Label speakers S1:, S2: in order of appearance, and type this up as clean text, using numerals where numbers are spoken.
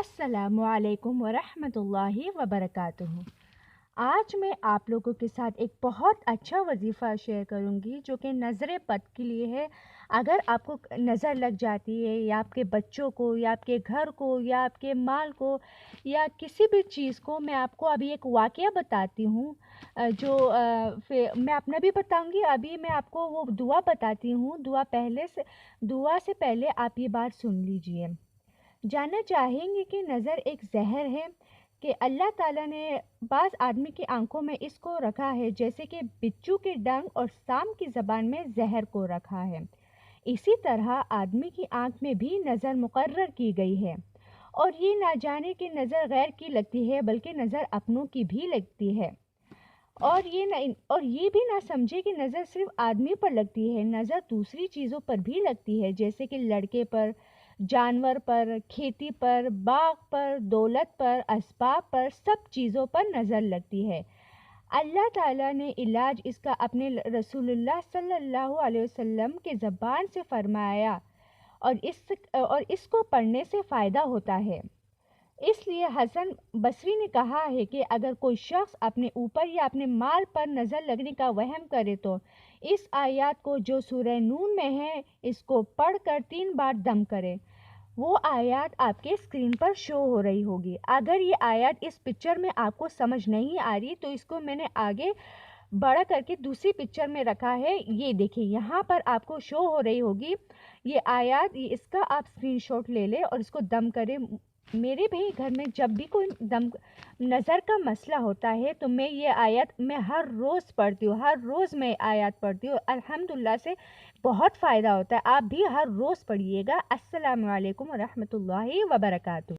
S1: अस्सलामु अलैकुम वरहमतुल्लाहि वबरकातुहू। आज मैं आप लोगों के साथ एक बहुत अच्छा वजीफ़ा शेयर करूंगी जो कि नज़र बद के लिए है। अगर आपको नज़र लग जाती है या आपके बच्चों को या आपके घर को या आपके माल को या किसी भी चीज़ को, मैं आपको अभी एक वाक़या बताती हूँ। फिर मैं अपना भी बताऊंगी। अभी मैं आपको वो दुआ बताती हूँ। दुआ से पहले आप ये बात सुन लीजिए। जानना चाहेंगे कि नज़र एक जहर है कि अल्लाह ताला ने बाज़ आदमी की आंखों में इसको रखा है, जैसे कि बिच्छू के डंक और सांप की ज़बान में जहर को रखा है। इसी तरह आदमी की आंख में भी नज़र मुकर्रर की गई है। और ये ना जाने कि नज़र गैर की लगती है बल्कि नज़र अपनों की भी लगती है। और ये भी ना समझे कि नज़र सिर्फ आदमी पर लगती है, नज़र दूसरी चीज़ों पर भी लगती है, जैसे कि लड़के पर, जानवर पर, खेती पर, बाग पर, दौलत पर, असबाब पर, सब चीज़ों पर नज़र लगती है। अल्लाह ताला ने इलाज इसका अपने रसूलुल्लाह सल्लल्लाहु अलैहि वसल्लम के ज़बान से फरमाया और इसको पढ़ने से फ़ायदा होता है। इसलिए हसन बसरी ने कहा है कि अगर कोई शख्स अपने ऊपर या अपने माल पर नज़र लगने का वहम करे तो इस आयत को जो सूरह नून में है इसको पढ़कर 3 बार दम करे। वो आयत आपके स्क्रीन पर शो हो रही होगी। अगर ये आयत इस पिक्चर में आपको समझ नहीं आ रही तो इसको मैंने आगे बड़ा करके दूसरी पिक्चर में रखा है। ये देखिए, यहाँ पर आपको शो हो रही होगी ये आयत। इसका आप स्क्रीनशॉट ले लें और इसको दम करें। मेरे भी घर में जब भी कोई नज़र का मसला होता है तो मैं हर रोज़ पढ़ती हूँ। हर रोज़ मैं आयत पढ़ती हूँ। अल्हम्दुलिल्लाह से बहुत फ़ायदा होता है। आप भी हर रोज़ पढ़िएगा। अस्सलामु अलैकुम वरहमतुल्लाहि वबरकातुहू।